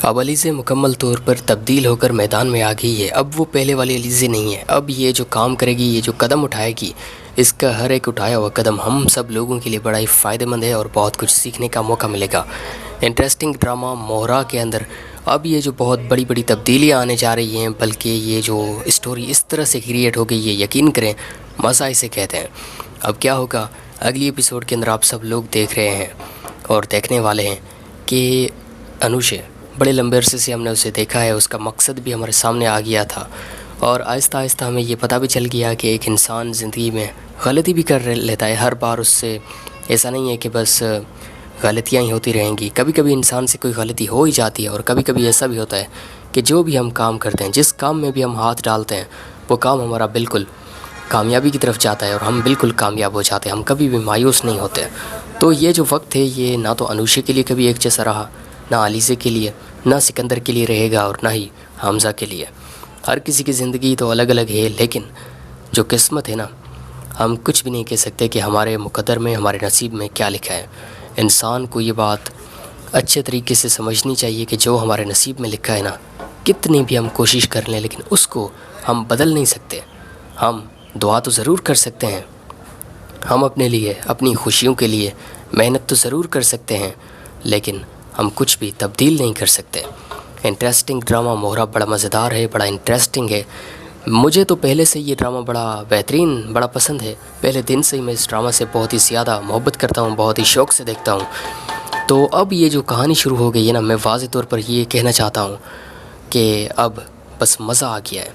اب علیزے مکمل طور پر تبدیل ہو کر میدان میں آ گئی ہے۔ اب وہ پہلے والی علیزے نہیں ہے۔ اب یہ جو کام کرے گی، یہ جو قدم اٹھائے گی، اس کا ہر ایک اٹھایا ہوا قدم ہم سب لوگوں کے لیے بڑا ہی فائدہ مند ہے اور بہت کچھ سیکھنے کا موقع ملے گا۔ انٹرسٹنگ ڈرامہ موہرا کے اندر اب یہ جو بہت بڑی بڑی تبدیلیاں آنے جا رہی ہیں، بلکہ یہ جو اسٹوری اس طرح سے کریٹ ہو گئی ہے، یقین کریں مزہ اسے کہتے ہیں۔ اب کیا ہوگا اگلی ایپیسوڈ کے اندر آپ سب لوگ دیکھ رہے ہیں اور دیکھنے والے ہیں کہ انوشے بڑے لمبے عرصے سے ہم نے اسے دیکھا ہے، اس کا مقصد بھی ہمارے سامنے آ گیا تھا اور آہستہ آہستہ ہمیں یہ پتہ بھی چل گیا کہ ایک انسان زندگی میں غلطی بھی کر لیتا ہے۔ ہر بار اس سے ایسا نہیں ہے کہ بس غلطیاں ہی ہوتی رہیں گی، کبھی کبھی انسان سے کوئی غلطی ہو ہی جاتی ہے اور کبھی کبھی ایسا بھی ہوتا ہے کہ جو بھی ہم کام کرتے ہیں، جس کام میں بھی ہم ہاتھ ڈالتے ہیں، وہ کام ہمارا بالکل کامیابی کی طرف جاتا ہے اور ہم بالکل کامیاب ہو جاتے ہیں، ہم کبھی بھی مایوس نہیں ہوتے۔ تو یہ جو وقت ہے یہ نہ تو انوشے کے لیے کبھی ایک جیسا رہا، نہ علیزے کے لیے، نہ سکندر کے لیے رہے گا اور نہ ہی حمزہ کے لیے۔ ہر کسی کی زندگی تو الگ الگ ہے، لیکن جو قسمت ہے نا، ہم کچھ بھی نہیں کہہ سکتے کہ ہمارے مقدر میں، ہمارے نصیب میں کیا لکھا ہے۔ انسان کو یہ بات اچھے طریقے سے سمجھنی چاہیے کہ جو ہمارے نصیب میں لکھا ہے نا، کتنی بھی ہم کوشش کر لیں لیکن اس کو ہم بدل نہیں سکتے۔ ہم دعا تو ضرور کر سکتے ہیں، ہم اپنے لیے، اپنی خوشیوں کے لیے محنت تو ضرور کر سکتے ہیں، لیکن ہم کچھ بھی تبدیل نہیں کر سکتے۔ انٹرسٹنگ ڈرامہ موہرا بڑا مزیدار ہے، بڑا انٹرسٹنگ ہے۔ مجھے تو پہلے سے یہ ڈرامہ بڑا بہترین، بڑا پسند ہے۔ پہلے دن سے ہی میں اس ڈرامہ سے بہت ہی زیادہ محبت کرتا ہوں، بہت ہی شوق سے دیکھتا ہوں۔ تو اب یہ جو کہانی شروع ہو گئی ہے نا، میں واضح طور پر یہ کہنا چاہتا ہوں کہ اب بس مزہ آ گیا ہے۔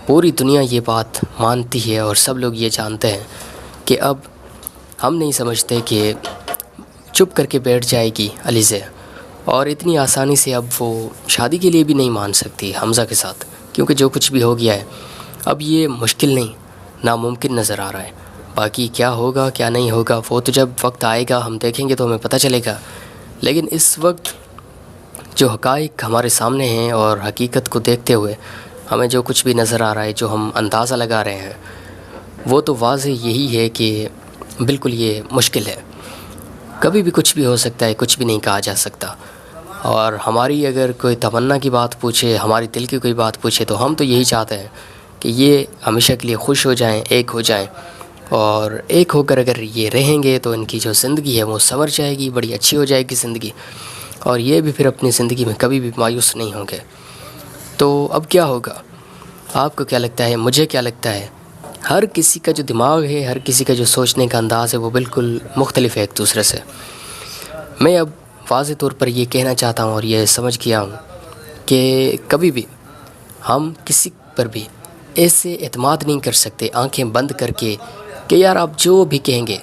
پوری دنیا یہ بات مانتی ہے اور سب لوگ یہ جانتے ہیں کہ اب ہم نہیں سمجھتے کہ چپ کر کے بیٹھ جائے گی علیزے، اور اتنی آسانی سے اب وہ شادی کے لیے بھی نہیں مان سکتی حمزہ کے ساتھ، کیونکہ جو کچھ بھی ہو گیا ہے اب یہ مشکل نہیں، ناممکن نظر آ رہا ہے۔ باقی کیا ہوگا کیا نہیں ہوگا وہ تو جب وقت آئے گا ہم دیکھیں گے تو ہمیں پتہ چلے گا، لیکن اس وقت جو حقائق ہمارے سامنے ہیں اور حقیقت کو دیکھتے ہوئے ہمیں جو کچھ بھی نظر آ رہا ہے، جو ہم اندازہ لگا رہے ہیں، وہ تو واضح یہی ہے کہ بالکل یہ مشکل ہے۔ کبھی بھی کچھ بھی ہو سکتا ہے، کچھ بھی نہیں کہا جا سکتا۔ اور ہماری اگر کوئی تمنا کی بات پوچھے، ہماری دل کی کوئی بات پوچھے، تو ہم تو یہی چاہتے ہیں کہ یہ ہمیشہ کے لیے خوش ہو جائیں، ایک ہو جائیں، اور ایک ہو کر اگر یہ رہیں گے تو ان کی جو زندگی ہے وہ سنور جائے گی، بڑی اچھی ہو جائے گی زندگی، اور یہ بھی پھر اپنی زندگی میں کبھی بھی مایوس نہیں ہوں گے۔ تو اب کیا ہوگا؟ آپ کو کیا لگتا ہے؟ مجھے کیا لگتا ہے؟ ہر کسی کا جو دماغ ہے، ہر کسی کا جو سوچنے کا انداز ہے، وہ بالکل مختلف ہے ایک دوسرے سے۔ میں اب واضح طور پر یہ کہنا چاہتا ہوں اور یہ سمجھ گیا ہوں کہ کبھی بھی ہم کسی پر بھی ایسے اعتماد نہیں کر سکتے آنکھیں بند کر کے کہ یار آپ جو بھی کہیں گے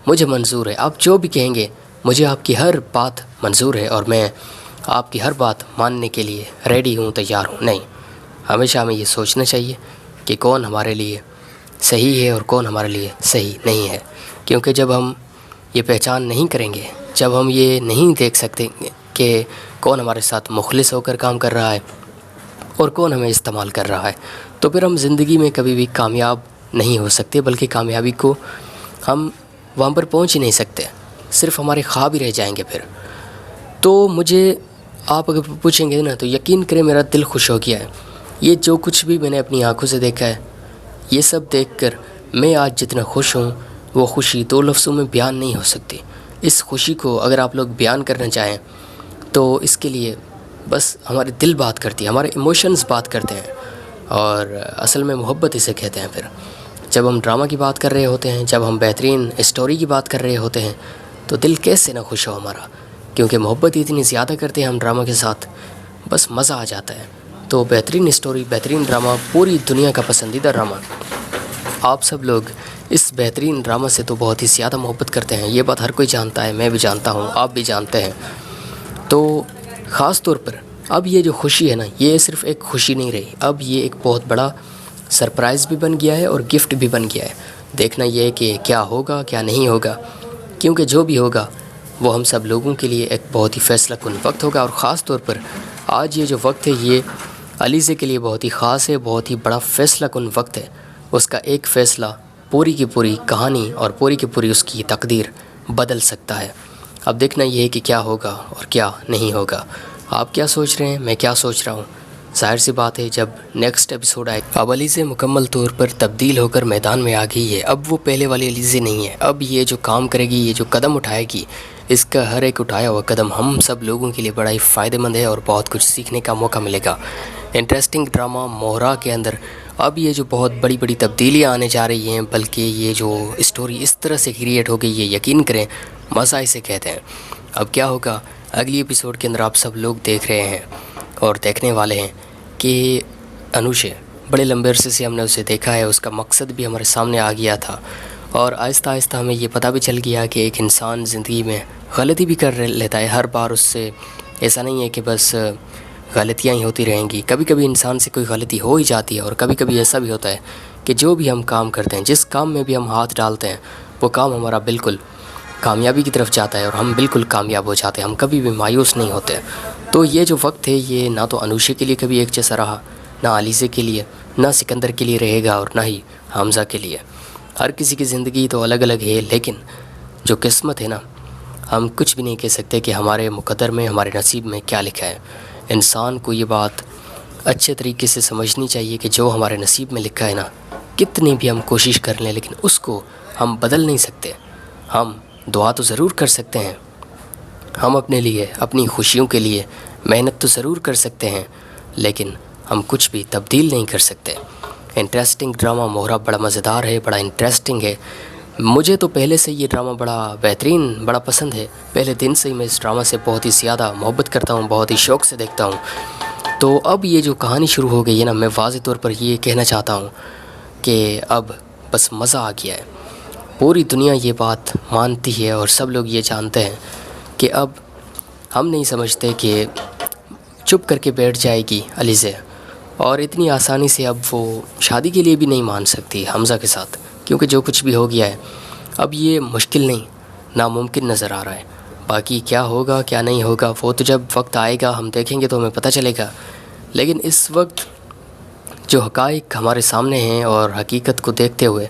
مجھے منظور ہے، آپ جو بھی کہیں گے مجھے آپ کی ہر بات منظور ہے اور میں آپ کی ہر بات ماننے کے لیے ریڈی ہوں، تیار ہوں۔ نہیں، ہمیشہ ہمیں یہ سوچنا چاہیے کہ کون ہمارے لیے صحیح ہے اور کون ہمارے لیے صحیح نہیں ہے، کیونکہ جب ہم یہ پہچان نہیں کریں گے، جب ہم یہ نہیں دیکھ سکتے کہ کون ہمارے ساتھ مخلص ہو کر کام کر رہا ہے اور کون ہمیں استعمال کر رہا ہے، تو پھر ہم زندگی میں کبھی بھی کامیاب نہیں ہو سکتے، بلکہ کامیابی کو ہم وہاں پر پہنچ ہی نہیں سکتے، صرف ہمارے خواب ہی رہ جائیں گے پھر۔ تو مجھے آپ اگر پوچھیں گے نا تو یقین کریں میرا دل خوش ہو گیا ہے۔ یہ جو کچھ بھی میں نے اپنی آنکھوں سے دیکھا ہے، یہ سب دیکھ کر میں آج جتنا خوش ہوں، وہ خوشی دو لفظوں میں بیان نہیں ہو سکتی۔ اس خوشی کو اگر آپ لوگ بیان کرنا چاہیں تو اس کے لیے بس ہمارے دل بات کرتی ہے، ہمارے ایموشنز بات کرتے ہیں، اور اصل میں محبت اسے کہتے ہیں۔ پھر جب ہم ڈرامہ کی بات کر رہے ہوتے ہیں، جب ہم بہترین اسٹوری کی بات کر رہے ہوتے ہیں، تو دل کیسے نہ خوش ہو ہمارا، کیونکہ محبت اتنی زیادہ کرتے ہیں ہم ڈرامہ کے ساتھ، بس مزہ آ جاتا ہے۔ تو بہترین اسٹوری، بہترین ڈرامہ، پوری دنیا کا پسندیدہ ڈرامہ، آپ سب لوگ اس بہترین ڈرامہ سے تو بہت ہی زیادہ محبت کرتے ہیں، یہ بات ہر کوئی جانتا ہے، میں بھی جانتا ہوں، آپ بھی جانتے ہیں۔ تو خاص طور پر اب یہ جو خوشی ہے نا، یہ صرف ایک خوشی نہیں رہی، اب یہ ایک بہت بڑا سرپرائز بھی بن گیا ہے اور گفٹ بھی بن گیا ہے۔ دیکھنا یہ ہے کہ کیا ہوگا کیا نہیں ہوگا، کیونکہ جو بھی ہوگا وہ ہم سب لوگوں کے لیے ایک بہت ہی فیصلہ کن وقت ہوگا، اور خاص طور پر آج یہ جو وقت ہے یہ علیزے کے لیے بہت ہی خاص ہے، بہت ہی بڑا فیصلہ کن وقت ہے۔ اس کا ایک فیصلہ پوری کی پوری کہانی اور پوری کی پوری اس کی تقدیر بدل سکتا ہے۔ اب دیکھنا یہ ہے کہ کیا ہوگا اور کیا نہیں ہوگا۔ آپ کیا سوچ رہے ہیں، میں کیا سوچ رہا ہوں؟ ظاہر سی بات ہے جب نیکسٹ ایپیسوڈ آئے اب علیزے مکمل طور پر تبدیل ہو کر میدان میں آ گئی ہے۔ اب وہ پہلے والی علیزے نہیں ہے۔ اب یہ جو کام کرے گی، یہ جو قدم اٹھائے گی، اس کا ہر ایک اٹھایا ہوا قدم ہم سب لوگوں کے لیے بڑا ہی فائدہ مند ہے اور بہت کچھ سیکھنے کا موقع ملے گا۔ انٹرسٹنگ ڈرامہ موہرا کے اندر اب یہ جو بہت بڑی بڑی تبدیلیاں آنے جا رہی ہیں، بلکہ یہ جو اسٹوری اس طرح سے کریٹ ہو گئی ہے، یقین کریں مزہ اسے کہتے ہیں۔ اب کیا ہوگا اگلی ایپیسوڈ کے اندر آپ سب لوگ دیکھ رہے ہیں اور دیکھنے والے ہیں کہ انوشے بڑے لمبے عرصے سے ہم نے اسے دیکھا ہے، اس کا مقصد بھی ہمارے سامنے آ گیا تھا، اور آہستہ آہستہ ہمیں یہ پتہ بھی چل گیا کہ ایک انسان زندگی میں غلطی بھی کر لیتا ہے۔ ہر بار اس سے ایسا نہیں ہے کہ بس غلطیاں ہی ہوتی رہیں گی، کبھی کبھی انسان سے کوئی غلطی ہو ہی جاتی ہے، اور کبھی کبھی ایسا بھی ہوتا ہے کہ جو بھی ہم کام کرتے ہیں، جس کام میں بھی ہم ہاتھ ڈالتے ہیں، وہ کام ہمارا بالکل کامیابی کی طرف جاتا ہے اور ہم بالکل کامیاب ہو جاتے ہیں، ہم کبھی بھی مایوس نہیں ہوتے۔ تو یہ جو وقت ہے یہ نہ تو انوشے کے لیے کبھی ایک جیسا رہا، نہ علیزے کے لیے، نہ سکندر کے لیے رہے گا، اور نہ ہی حمزہ کے لیے۔ ہر کسی کی زندگی تو الگ الگ ہے، لیکن جو قسمت ہے نا، ہم کچھ بھی نہیں کہہ سکتے کہ ہمارے مقدر میں، ہمارے نصیب میں کیا لکھا ہے۔ انسان کو یہ بات اچھے طریقے سے سمجھنی چاہیے کہ جو ہمارے نصیب میں لکھا ہے نا، کتنی بھی ہم کوشش کر لیں لیکن اس کو ہم بدل نہیں سکتے۔ ہم دعا تو ضرور کر سکتے ہیں، ہم اپنے لیے، اپنی خوشیوں کے لیے محنت تو ضرور کر سکتے ہیں، لیکن ہم کچھ بھی تبدیل نہیں کر سکتے۔ انٹرسٹنگ ڈرامہ موہرا بڑا مزیدار ہے، بڑا انٹرسٹنگ ہے۔ مجھے تو پہلے سے یہ ڈرامہ بڑا بہترین، بڑا پسند ہے۔ پہلے دن سے ہی میں اس ڈرامہ سے بہت ہی زیادہ محبت کرتا ہوں، بہت ہی شوق سے دیکھتا ہوں۔ تو اب یہ جو کہانی شروع ہو گئی ہے نا، میں واضح طور پر یہ کہنا چاہتا ہوں کہ اب بس مزہ آ گیا ہے۔ پوری دنیا یہ بات مانتی ہے اور سب لوگ یہ جانتے ہیں کہ اب ہم نہیں سمجھتے کہ چپ کر کے بیٹھ جائے گی علیزے، اور اتنی آسانی سے اب وہ شادی کے لیے بھی نہیں مان سکتی حمزہ کے ساتھ، کیونکہ جو کچھ بھی ہو گیا ہے اب یہ مشکل نہیں، ناممکن نظر آ رہا ہے۔ باقی کیا ہوگا کیا نہیں ہوگا وہ تو جب وقت آئے گا ہم دیکھیں گے تو ہمیں پتہ چلے گا، لیکن اس وقت جو حقائق ہمارے سامنے ہیں اور حقیقت کو دیکھتے ہوئے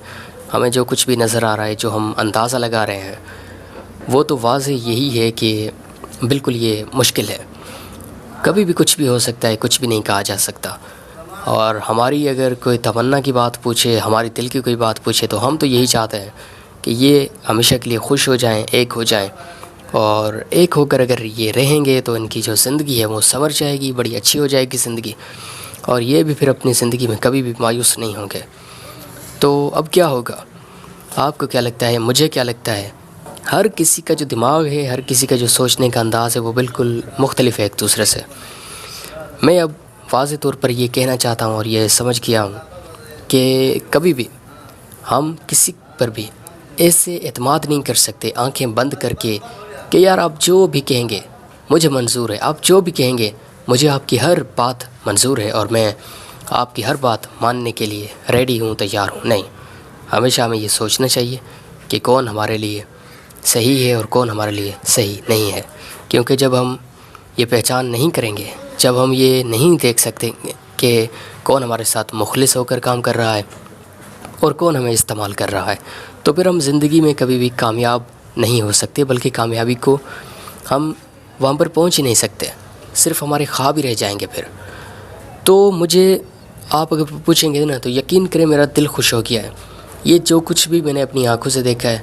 ہمیں جو کچھ بھی نظر آ رہا ہے، جو ہم اندازہ لگا رہے ہیں، وہ تو واضح یہی ہے کہ بالکل یہ مشکل ہے۔ کبھی بھی کچھ بھی ہو سکتا ہے، کچھ بھی نہیں کہا جا سکتا، اور ہماری اگر کوئی تمنا کی بات پوچھے، ہماری دل کی کوئی بات پوچھے، تو ہم تو یہی چاہتے ہیں کہ یہ ہمیشہ کے لیے خوش ہو جائیں، ایک ہو جائیں، اور ایک ہو کر اگر یہ رہیں گے تو ان کی جو زندگی ہے وہ سنور جائے گی، بڑی اچھی ہو جائے گی زندگی، اور یہ بھی پھر اپنی زندگی میں کبھی بھی مایوس نہیں ہوں گے۔ تو اب کیا ہوگا؟ آپ کو کیا لگتا ہے؟ مجھے کیا لگتا ہے؟ ہر کسی کا جو دماغ ہے، ہر کسی کا جو سوچنے کا انداز ہے، وہ بالکل مختلف ہے ایک دوسرے سے۔ میں اب واضح طور پر یہ کہنا چاہتا ہوں اور یہ سمجھ گیا ہوں کہ کبھی بھی ہم کسی پر بھی ایسے اعتماد نہیں کر سکتے آنکھیں بند کر کے کہ یار آپ جو بھی کہیں گے مجھے منظور ہے، آپ جو بھی کہیں گے مجھے آپ کی ہر بات منظور ہے اور میں آپ کی ہر بات ماننے کے لیے ریڈی ہوں، تیار ہوں۔ نہیں، ہمیشہ ہمیں یہ سوچنا چاہیے کہ کون ہمارے لیے صحیح ہے اور کون ہمارے لیے صحیح نہیں ہے، کیونکہ جب ہم یہ پہچان نہیں کریں گے، جب ہم یہ نہیں دیکھ سکتے کہ کون ہمارے ساتھ مخلص ہو کر کام کر رہا ہے اور کون ہمیں استعمال کر رہا ہے، تو پھر ہم زندگی میں کبھی بھی کامیاب نہیں ہو سکتے، بلکہ کامیابی کو ہم وہاں پر پہنچ ہی نہیں سکتے، صرف ہمارے خواب ہی رہ جائیں گے پھر۔ تو مجھے آپ اگر پوچھیں گے نا تو یقین کریں میرا دل خوش ہو گیا ہے۔ یہ جو کچھ بھی میں نے اپنی آنکھوں سے دیکھا ہے،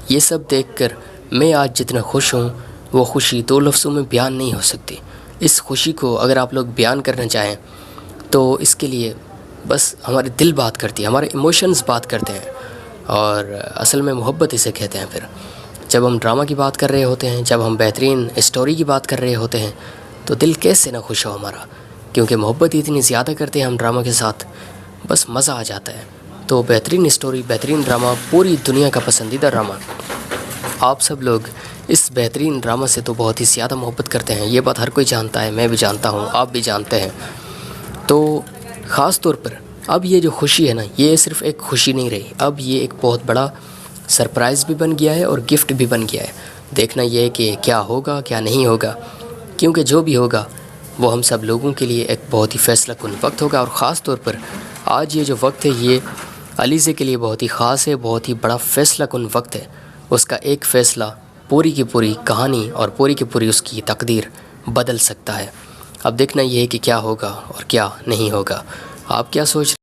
یہ سب دیکھ کر میں آج جتنا خوش ہوں، وہ خوشی دو لفظوں میں بیان نہیں ہو سکتی۔ اس خوشی کو اگر آپ لوگ بیان کرنا چاہیں تو اس کے لیے بس ہمارے دل بات کرتی ہے، ہمارے ایموشنز بات کرتے ہیں، اور اصل میں محبت اسے کہتے ہیں۔ پھر جب ہم ڈرامہ کی بات کر رہے ہوتے ہیں، جب ہم بہترین اسٹوری کی بات کر رہے ہوتے ہیں، تو دل کیسے نہ خوش ہو ہمارا، کیونکہ محبت اتنی زیادہ کرتے ہیں ہم ڈرامہ کے ساتھ، بس مزہ آ جاتا ہے۔ تو بہترین اسٹوری، بہترین ڈرامہ، پوری دنیا کا پسندیدہ ڈرامہ، آپ سب لوگ اس بہترین ڈرامہ سے تو بہت ہی زیادہ محبت کرتے ہیں، یہ بات ہر کوئی جانتا ہے، میں بھی جانتا ہوں، آپ بھی جانتے ہیں۔ تو خاص طور پر اب یہ جو خوشی ہے نا، یہ صرف ایک خوشی نہیں رہی، اب یہ ایک بہت بڑا سرپرائز بھی بن گیا ہے اور گفٹ بھی بن گیا ہے۔ دیکھنا یہ ہے کہ کیا ہوگا کیا نہیں ہوگا، کیونکہ جو بھی ہوگا وہ ہم سب لوگوں کے لیے ایک بہت ہی فیصلہ کن وقت ہوگا، اور خاص طور پر آج یہ جو وقت ہے یہ علیزے کے لیے بہت ہی خاص ہے، بہت ہی بڑا فیصلہ کن وقت ہے۔ اس کا ایک فیصلہ پوری کی پوری کہانی اور پوری کی پوری اس کی تقدیر بدل سکتا ہے۔ اب دیکھنا یہ ہے کہ کیا ہوگا اور کیا نہیں ہوگا۔ آپ کیا سوچ